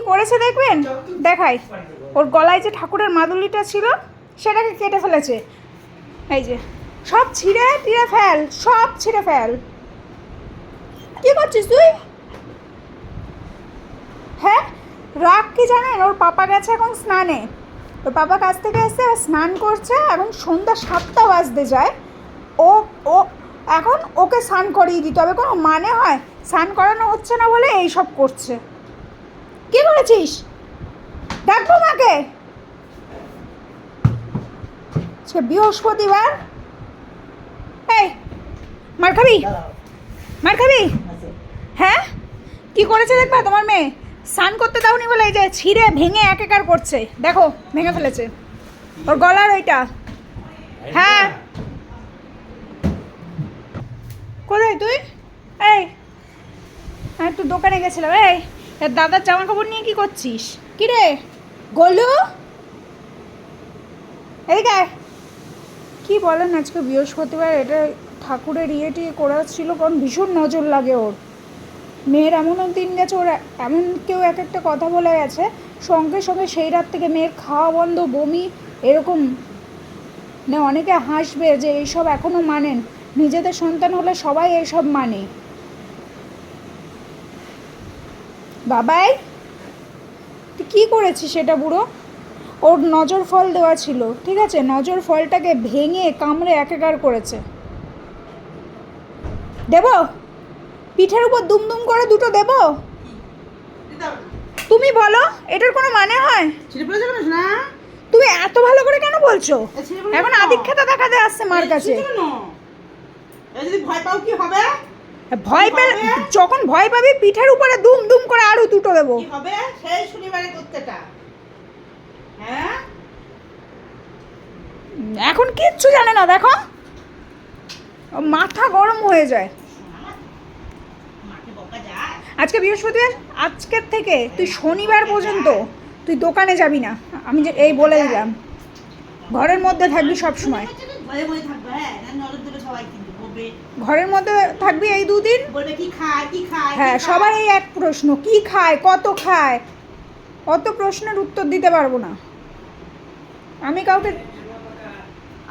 করেছে দেখবেন, দেখাই। ওর গলায় যে ঠাকুরের মাদুলিটা ছিল সেটাকে কেটে ফেলেছে। এই যে সব ছিঁড়ে টিড়ে ফেল, সব ছিঁড়ে ফেল। কি করছিস তুই? হ্যাঁ, রাগ কি জানেন? ওর পাপা গেছে এখন স্নানে, ওর পাপা কাছ থেকে এসে স্নান করছে, এখন সন্ধ্যা 7টা বাজতে যায়। ও ও এখন ওকে স্নান করিয়ে দিতে হবে, কোনো মানে হয়? স্নান করানো হচ্ছে না বলে এইসব করছে। কি করেছিস? ডাকবো মাকে? সে বৃহস্পতিবার। এই মার খাবি? মার খাবি? হ্যাঁ, কি করেছে দেখবা তোমার মেয়ে? স্নান করতে দাওনি বলে এই যে ছিঁড়ে ভেঙে একাকার করছে, দেখো ভেঙে ফেলেছে ওর গলার ওইটা। হ্যাঁ, কোথায় তুই? এই হ্যাঁ, তুই দোকানে গেছিলাম। এই দাদার জামা কাপড় নিয়ে কি করছিস? কি রে গোলু, এদিকে আয়। কি বলেন, আজকে বৃহস্পতিবার, এটা ঠাকুরের ইয়েটি করা ছিল, কারণ ভীষণ নজর লাগে ওর। মেয়ের এমনও দিন গেছে, ওর এমন কেউ এক একটা কথা বলে গেছে, সঙ্গে সঙ্গে সেই রাত থেকে মেয়ের খাওয়া বন্ধ, বমি, এরকম। না অনেকে হাসবে যে এইসব এখনও মানেন, নিজেদের সন্তান হলে সবাই এইসব মানে। বাবাই তুই কী করেছিস সেটা বুড়ো? ওর নজর ফল দেওয়া ছিল, ঠিক আছে, নজর ফলটাকে ভেঙে কামড়ে একাকার করেছে। দেব পিঠের উপর দুমদুম করে দুটো দেব? তুমি বলো, এটার কোনো মানে হয়? তুমি এত ভালো করে কেন বলছো? এখন আদিক্ষেতা দেখাতে আসছে মার কাছে। ভয় পেলে, যখন ভয় পাবি পিঠের উপরে দুম দুম করে আরো দুটো দেবো। সেই শনিবারে করতেটা। হ্যাঁ, এখন কিচ্ছু জানে না, দেখো মাথা গরম হয়ে যায়। আজকে বৃহস্পতিবার, আজকের থেকে তুই শনিবার পর্যন্ত তুই দোকানে যাবি না, আমি যে এই বলে দিলাম। ঘরের মধ্যে থাকবি সব সময়, ঘরের মধ্যে থাকবি এই দুদিন। হ্যাঁ, সবার এই এক প্রশ্ন, কি খায়, কত খায়, অত প্রশ্নের উত্তর দিতে পারবো না আমি কাউকে।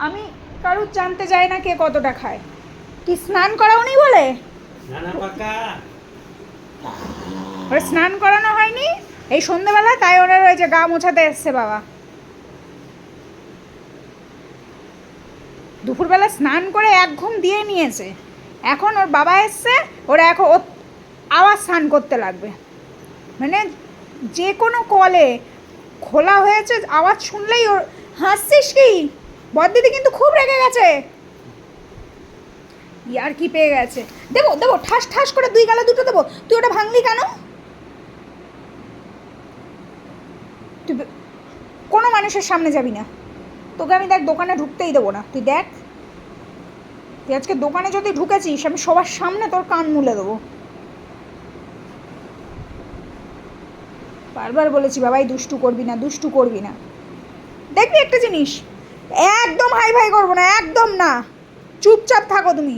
আমি কারুর জানতে চাই না কে কতটা খায়। কি স্নান করাওনি বলে? ওরা স্নান করানো হয়নি এই সন্ধ্যেবেলা, তাই ওরা রয়েছে গা মোছাতে এসছে বাবা। দুপুরবেলা স্নান করে এক ঘুম দিয়ে নিয়েছে, এখন ওর বাবা এসছে, ওরা এখন আবার স্নান করতে লাগবে। মানে যে কোনো কলে খোলা হয়েছে আওয়াজ শুনলেই ওর। হাসছিস কি? বড়দিদি কিন্তু খুব রেগে গেছে, ইয়ার কি পেয়ে গেছে। দেবো দেবো, ঠাস ঠাস করে দুই গালে দুটো দেবো। তুই ওটা ভাঙলি কেন? তুই কোনো মানুষের সামনে যাবি না, তোকে আমি দেখ দোকানে ঢুকতেই দেবো না। তুই দেখ, তুই আজকে দোকানে যদি ঢুকেছিস আমি সবার সামনে তোর কান মুলে দেবো। বারবার বলেছি বাবাই দুষ্টু করবি না, দুষ্টু করবি না। দেখবি একটা জিনিস, একদম হাই ফাই করবো না, একদম না, চুপচাপ থাকো তুমি।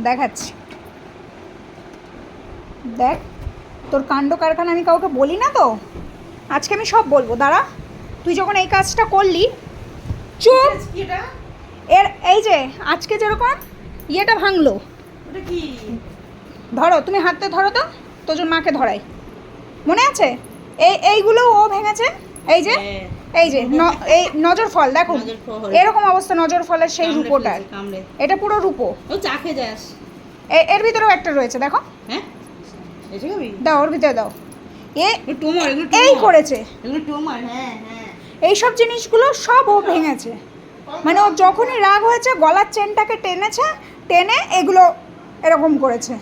দেখাচ্ছি, দেখ তোর কাণ্ড কারখানা আমি কাউকে বলি না তো, আজকে আমি সব বলবো। দাঁড়া, তুই যখন এই কাজটা করলি, চুপ। এর এই যে আজকে যেরকম ইয়েটা ভাঙলো, ধরো তুমি হাতে ধরো তো, তোর মাকে ধরাই, মনে আছে? এইগুলো ও ভেঙেছে। এই যে এই যে এই নজর ফল, দেখো এরকম অবস্থা নজর ফলের সেই রূপোটার। এটা পুরো রূপো। এর ভিতরেও একটা রয়েছে, দেখো। দাও ওর ভিতরে দাও। এই করেছে এইসব জিনিসগুলো সব ও ভেঙেছে। মানে ও যখনই রাগ হয়েছে গলার চেনটাকে টেনেছে, টেনে এগুলো এরকম করেছে,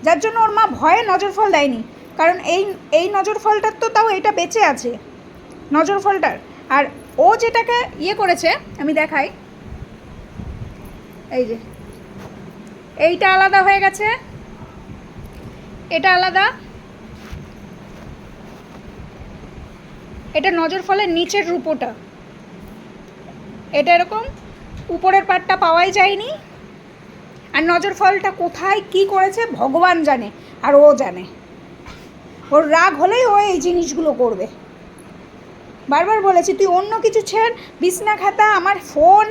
যার জন্য ওর মা ভয়ে নজর ফল দেয়নি। কারণ এই নজর ফলটার তো তাও এটা বেঁচে আছে, নজর ফলটার। আর ও যেটাকে ইয়ে করেছে আমি দেখাই, এই যে এইটা আলাদা হয়ে গেছে, এটা আলাদা, এটা নজর ফলের নিচের রূপোটা, এটা এরকম উপরের পাটটা পাওয়াই যায়নি। আর নজর ফলটা কোথায় কি করেছে ভগবান জানে, আর ও জানে। ওর রাগ হলেই ও এই জিনিসগুলো করবে। বারবার বলেছি তুই অন্য কিছু ছেড়, বিছনা খাতা, আমার ফোন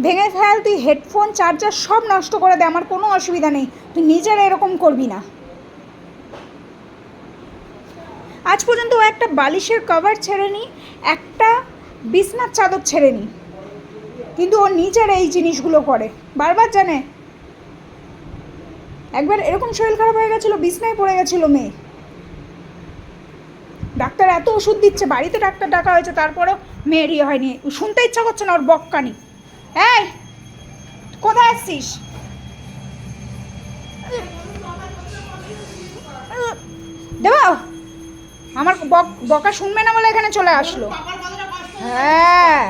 ভেঙে ফেল, তুই হেডফোন চার্জার সব নষ্ট করে দে, আমার কোনো অসুবিধা নেই, তুই নিজের এরকম করবি না। আজ পর্যন্ত ও একটা বালিশের কভার ছেড়েনি, একটা বিছনার চাদর ছেড়েনি, কিন্তু ও নিজের এই জিনিসগুলো করে, বারবার জানে। একবার এরকম শরীর খারাপ হয়ে গেছিলো, বিছনায় পড়ে গেছিলো মেয়ে, ডাক্তার এত ওষুধ দিচ্ছে, বাড়িতে ডাক্তার ডাকা হয়েছে, তারপরেও মেয়ের ইয়ে হয়নি। শুনতে ইচ্ছা করছে না ওর বক্কানি। এই কোথায় আসছিস? দেবা আমার বকা শুনবে না বলে এখানে চলে আসলো। পাপার কতটা কষ্ট হচ্ছে। হ্যাঁ